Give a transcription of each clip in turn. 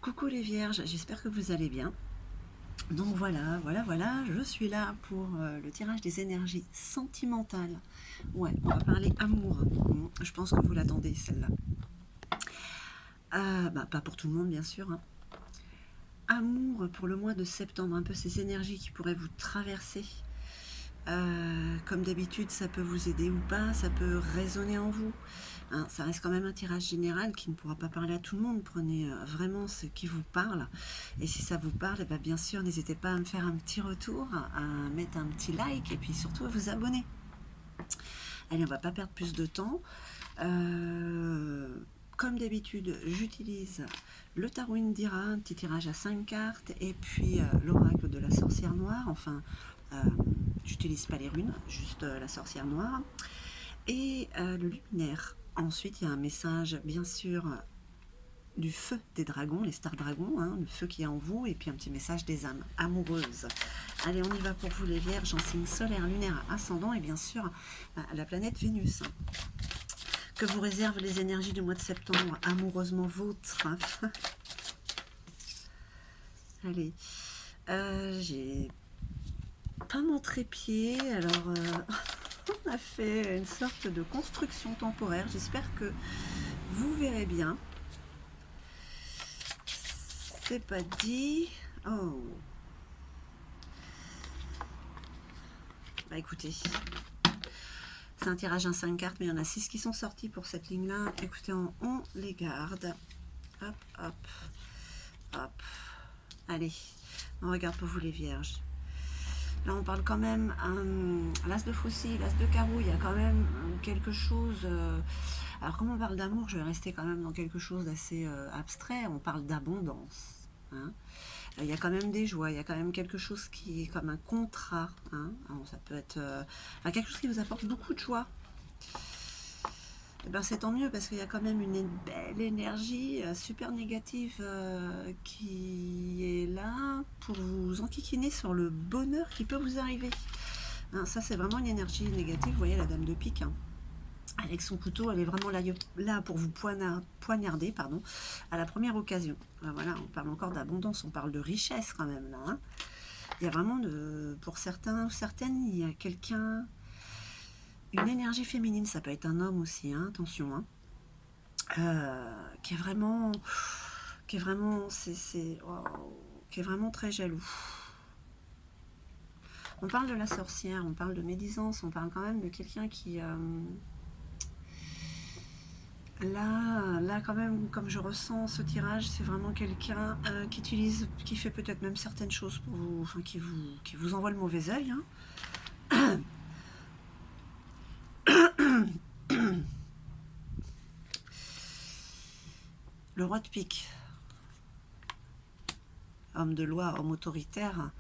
Coucou les vierges, j'espère que vous allez bien. Donc voilà, je suis là pour le tirage des énergies sentimentales. Ouais, on va parler amour. Je pense que vous l'attendez celle-là. Pas pour tout le monde bien sûr, hein. Amour pour le mois de septembre, un peu ces énergies qui pourraient vous traverser. Comme d'habitude, ça peut vous aider ou pas, ça peut résonner en vous. Hein, ça reste quand même un tirage général qui ne pourra pas parler à tout le monde. Prenez vraiment ce qui vous parle. Et si ça vous parle, eh bien, bien sûr, n'hésitez pas à me faire un petit retour, à mettre un petit like et puis surtout à vous abonner. Allez, on va pas perdre plus de temps. Comme d'habitude, j'utilise le tarot Indira, un petit tirage à 5 cartes, et puis l'oracle de la sorcière noire. Enfin, j'utilise pas les runes, juste la sorcière noire. Et le luminaire. Ensuite, il y a un message, bien sûr, du feu des dragons, les stars dragons, hein, le feu qui est en vous, et puis un petit message des âmes amoureuses. Allez, on y va pour vous les vierges, en signe solaire, lunaire, ascendant, et bien sûr, la planète Vénus. Que vous réservent les énergies du mois de septembre, amoureusement vôtres. Allez, j'ai pas mon trépied, alors on a fait une sorte de construction temporaire. J'espère que vous verrez bien. C'est pas dit. Oh. Bah écoutez, c'est un tirage à 5 cartes, mais il y en a 6 qui sont sortis pour cette ligne-là. Écoutez, on les garde. Hop, hop, hop. Allez, on regarde pour vous les vierges. Là, on parle quand même l'as de faucille, l'as de carreau. Il y a quand même quelque chose. Alors, comme on parle d'amour, je vais rester quand même dans quelque chose d'assez abstrait. On parle d'abondance. Hein. Il y a quand même des joies, il y a quand même quelque chose qui est comme un contrat. Hein. Alors, ça peut être quelque chose qui vous apporte beaucoup de joie. Et ben, c'est tant mieux parce qu'il y a quand même une belle énergie super négative qui est là pour vous enquiquiner sur le bonheur qui peut vous arriver. Hein, ça, c'est vraiment une énergie négative. Vous voyez la dame de pique, hein. Avec son couteau, elle est vraiment là pour vous poignarder, pardon, à la première occasion. Voilà, on parle encore d'abondance, on parle de richesse quand même là. Hein. Il y a vraiment, pour certains ou certaines, il y a quelqu'un, une énergie féminine, ça peut être un homme aussi, hein, attention, hein, qui est vraiment, qui est vraiment très jaloux. On parle de la sorcière, on parle de médisance, on parle quand même de quelqu'un qui là quand même, comme je ressens ce tirage, c'est vraiment quelqu'un qui fait peut-être même certaines choses pour vous, enfin qui vous envoie le mauvais œil. Hein. Le roi de pique, homme de loi, homme autoritaire.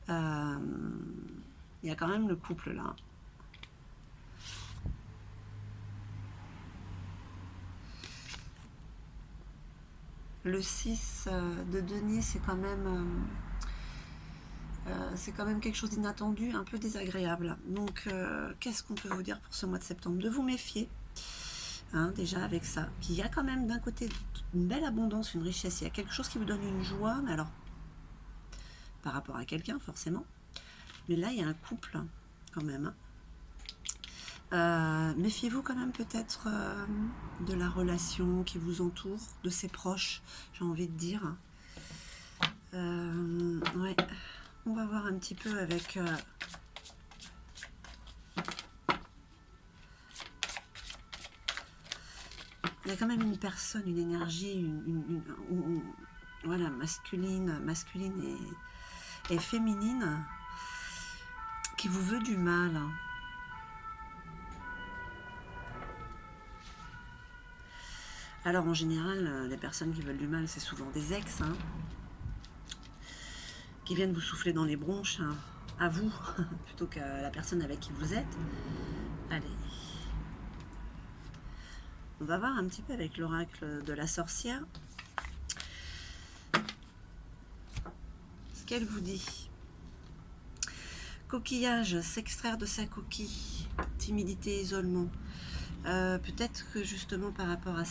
Il y a quand même le couple là. Le 6 de denier, c'est quand même quelque chose d'inattendu, un peu désagréable. Donc, qu'est-ce qu'on peut vous dire pour ce mois de septembre? De vous méfier, hein, déjà avec ça. Qu'il y a quand même d'un côté une belle abondance, une richesse. Il y a quelque chose qui vous donne une joie, mais alors, par rapport à quelqu'un, forcément. Mais là, il y a un couple, quand même. Méfiez-vous quand même peut-être de la relation qui vous entoure, de ses proches, j'ai envie de dire. Ouais. On va voir un petit peu avec il y a quand même une personne, une énergie, voilà, masculine et féminine qui vous veut du mal. Alors en général, les personnes qui veulent du mal, c'est souvent des ex, hein, qui viennent vous souffler dans les bronches, hein, à vous, plutôt qu'à la personne avec qui vous êtes. Allez. On va voir un petit peu avec l'oracle de la sorcière ce qu'elle vous dit. Coquillage, s'extraire de sa coquille, timidité, isolement. Peut-être que justement par rapport à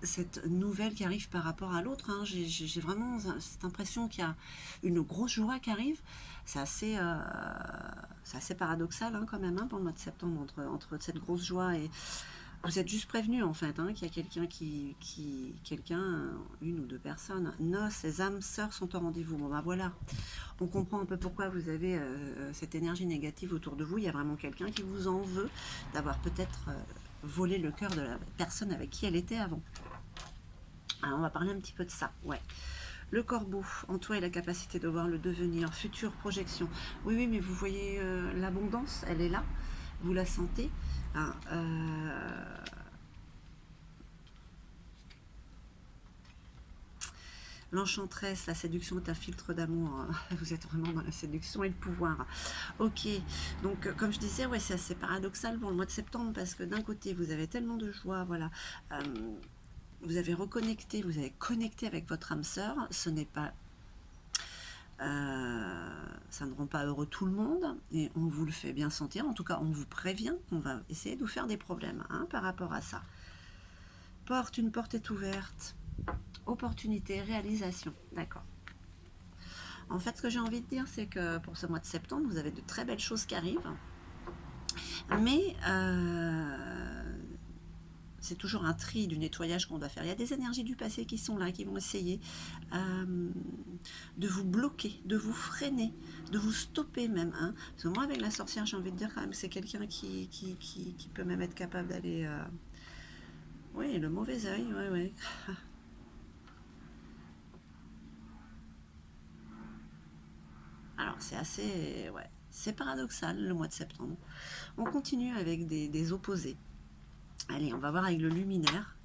cette nouvelle qui arrive par rapport à l'autre. Hein. J'ai vraiment cette impression qu'il y a une grosse joie qui arrive. C'est assez paradoxal hein, quand même hein, pour le mois de septembre, entre cette grosse joie et... Vous êtes juste prévenu en fait, hein, qu'il y a quelqu'un une ou deux personnes, noces, les âmes sœurs sont au rendez-vous. Bon bah voilà, on comprend un peu pourquoi vous avez cette énergie négative autour de vous. Il y a vraiment quelqu'un qui vous en veut d'avoir peut-être volé le cœur de la personne avec qui elle était avant. Alors on va parler un petit peu de ça, ouais. Le corbeau, en toi, et la capacité de voir le devenir, future projection. Oui, oui, mais vous voyez l'abondance, elle est là, vous la sentez. Hein, l'enchanteresse, la séduction est un filtre d'amour. Vous êtes vraiment dans la séduction et le pouvoir. Ok, donc comme je disais, ouais, c'est assez paradoxal pour le mois de septembre parce que d'un côté, vous avez tellement de joie, voilà. Vous avez reconnecté, vous avez connecté avec votre âme sœur. Ce n'est pas... ça ne rend pas heureux tout le monde et on vous le fait bien sentir. En tout cas, on vous prévient qu'on va essayer de vous faire des problèmes hein, par rapport à ça. Une porte est ouverte. Opportunité, réalisation. D'accord. En fait, ce que j'ai envie de dire, c'est que pour ce mois de septembre, vous avez de très belles choses qui arrivent. Mais c'est toujours un tri, du nettoyage qu'on doit faire. Il y a des énergies du passé qui sont là, qui vont essayer de vous bloquer, de vous freiner, de vous stopper même. Hein. Parce que moi, avec la sorcière, j'ai envie de dire quand même, c'est quelqu'un qui peut même être capable d'aller... Oui, le mauvais œil, ouais, ouais. Alors, c'est assez... Ouais, c'est paradoxal, le mois de septembre. On continue avec des opposés. Allez, on va voir avec le luminaire.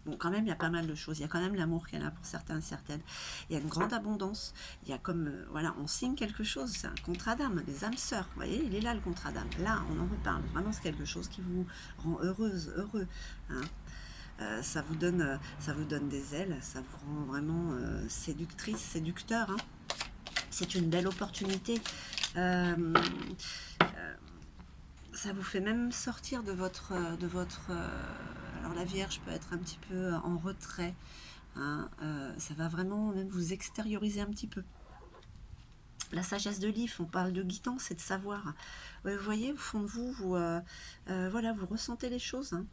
Bon, quand même, il y a pas mal de choses. Il y a quand même l'amour qui est là pour certains et certaines. Il y a une grande abondance. Il y a comme, voilà, on signe quelque chose. C'est un contrat d'âme, des âmes sœurs. Vous voyez, il est là le contrat d'âme. Là, on en reparle. Vraiment, c'est quelque chose qui vous rend heureuse, heureux. Hein. Ça vous donne des ailes. Ça vous rend vraiment séductrice, séducteur. Hein. C'est une belle opportunité. Ça vous fait même sortir de votre alors la Vierge peut être un petit peu en retrait, hein, ça va vraiment même vous extérioriser un petit peu. La sagesse de l'If, on parle de guidance et de savoir. Vous voyez, au fond de vous, voilà, vous ressentez les choses. Hein.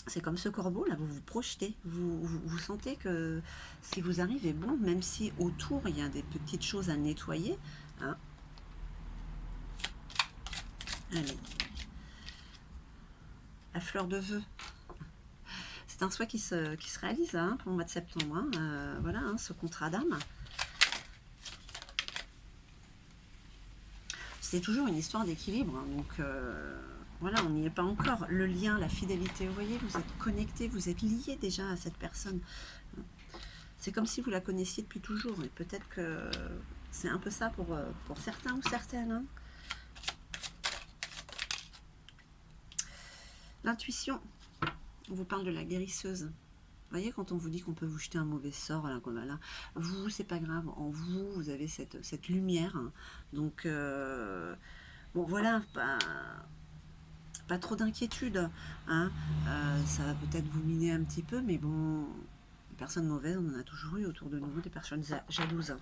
C'est comme ce corbeau, là, vous vous projetez, vous sentez que ce qui vous arrive est bon, même si autour, il y a des petites choses à nettoyer. Hein. Allez. La fleur de vœux. C'est un souhait qui se réalise hein, pour le mois de septembre. Hein. Voilà, hein, ce contrat d'âme. C'est toujours une histoire d'équilibre. Hein, donc, voilà, on n'y est pas encore. Le lien, la fidélité, vous voyez, vous êtes connecté, vous êtes lié déjà à cette personne. C'est comme si vous la connaissiez depuis toujours. Et peut-être que c'est un peu ça pour certains ou certaines. Hein. L'intuition, on vous parle de la guérisseuse. Vous voyez, quand on vous dit qu'on peut vous jeter un mauvais sort, là, vous, c'est pas grave. En vous, vous avez cette lumière. Hein. Donc, bon, voilà, pas trop d'inquiétude. Hein. Ça va peut-être vous miner un petit peu, mais bon, les personnes mauvaises, on en a toujours eu autour de nous, des personnes jalouses.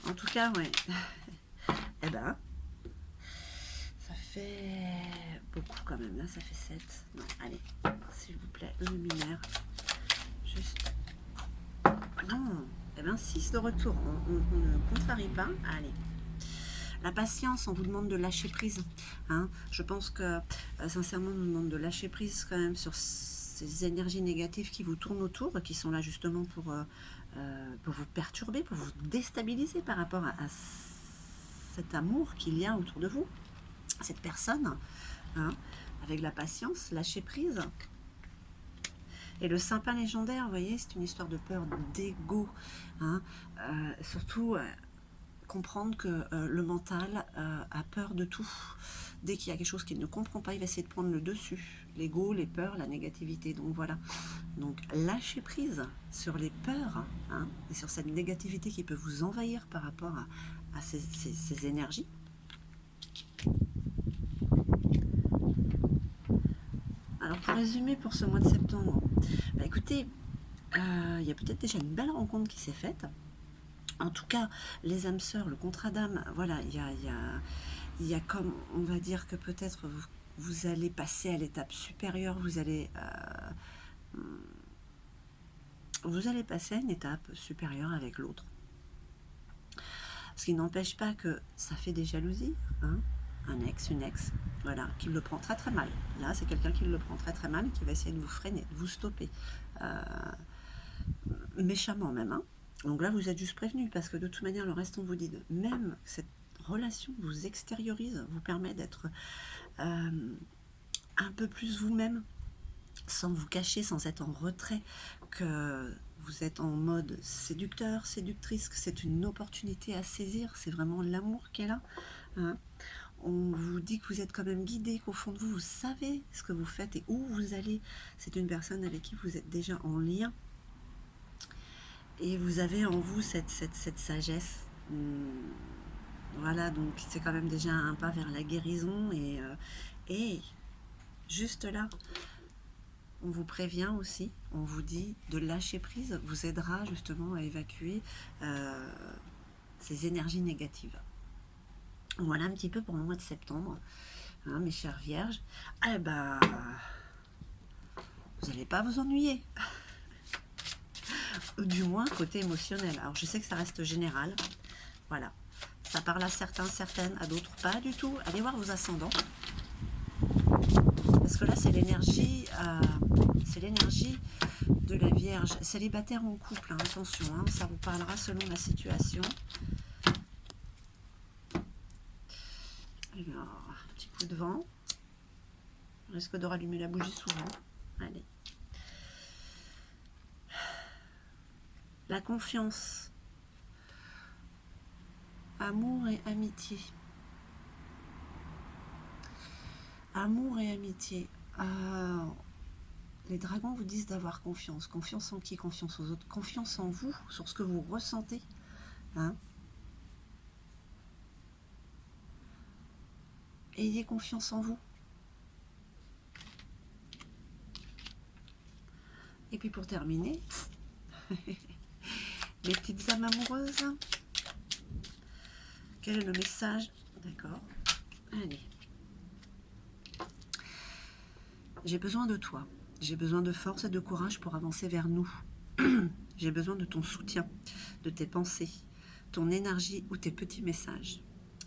En tout cas, ouais. Eh ben... fait beaucoup quand même, là ça fait 7. Non, allez, s'il vous plaît, le luminaire. Juste. Non, et bien 6 de retour, on ne contrarie pas. Allez. La patience, on vous demande de lâcher prise. Hein. Je pense que, sincèrement, on nous demande de lâcher prise quand même sur ces énergies négatives qui vous tournent autour, qui sont là justement pour vous perturber, pour vous déstabiliser par rapport à cet amour qu'il y a autour de vous. Cette personne, hein, avec la patience, lâcher prise. Et le sapin légendaire, vous voyez, c'est une histoire de peur, d'ego. Hein, surtout, comprendre que le mental a peur de tout. Dès qu'il y a quelque chose qu'il ne comprend pas, il va essayer de prendre le dessus. L'ego, les peurs, la négativité. Donc voilà. Donc lâcher prise sur les peurs hein, et sur cette négativité qui peut vous envahir par rapport à ces énergies. Alors Résumé pour ce mois de septembre. Bah, écoutez, il y a peut-être déjà une belle rencontre qui s'est faite. En tout cas, les âmes sœurs, le contrat d'âme, voilà, il y a comme, on va dire que peut-être vous allez passer à l'étape supérieure, vous allez passer à une étape supérieure avec l'autre. Ce qui n'empêche pas que ça fait des jalousies, hein, un ex, une ex, voilà, qui le prend très très mal. Là, c'est quelqu'un qui le prend très très mal et qui va essayer de vous freiner, de vous stopper. Méchamment même, hein. Donc là, vous êtes juste prévenu, parce que de toute manière, le reste, on vous dit, même cette relation vous extériorise, vous permet d'être un peu plus vous-même, sans vous cacher, sans être en retrait, que vous êtes en mode séducteur, séductrice, que c'est une opportunité à saisir, c'est vraiment l'amour qui est là, hein. On vous dit que vous êtes quand même guidé, qu'au fond de vous, vous savez ce que vous faites et où vous allez. C'est une personne avec qui vous êtes déjà en lien. Et vous avez en vous cette sagesse. Voilà, donc c'est quand même déjà un pas vers la guérison. Et juste là, on vous prévient aussi, on vous dit de lâcher prise, vous aidera justement à évacuer ces énergies négatives. Voilà un petit peu pour le mois de septembre, hein, mes chères vierges. Eh ben, vous n'allez pas vous ennuyer. Du moins côté émotionnel. Alors je sais que ça reste général. Voilà. Ça parle à certains, certaines, à d'autres pas du tout. Allez voir vos ascendants. Parce que là, c'est l'énergie de la Vierge. Célibataire ou en couple, hein, attention, hein, ça vous parlera selon la situation. Alors, un petit coup de vent. Je risque de rallumer la bougie souvent. Allez. La confiance. Amour et amitié. Amour et amitié. Les dragons vous disent d'avoir confiance. Confiance en qui? Confiance aux autres. Confiance en vous, sur ce que vous ressentez. Hein? Ayez confiance en vous. Et puis pour terminer, les petites âmes amoureuses. Quel est le message? D'accord. Allez. J'ai besoin de toi. J'ai besoin de force et de courage pour avancer vers nous. J'ai besoin de ton soutien, de tes pensées, ton énergie ou tes petits messages.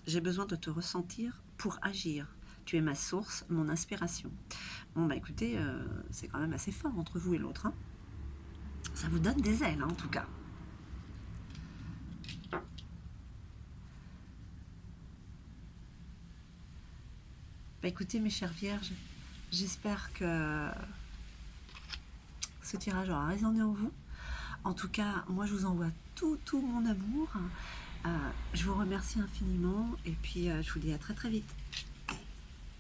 J'ai besoin de te ressentir pour agir. Tu es ma source, mon inspiration. Bon, bah écoutez, c'est quand même assez fort entre vous et l'autre, hein. Ça vous donne des ailes, hein, en tout cas. Bah écoutez, mes chères vierges, j'espère que ce tirage aura résonné en vous. En tout cas, moi, je vous envoie tout mon amour. Je vous remercie infiniment et puis je vous dis à très très vite.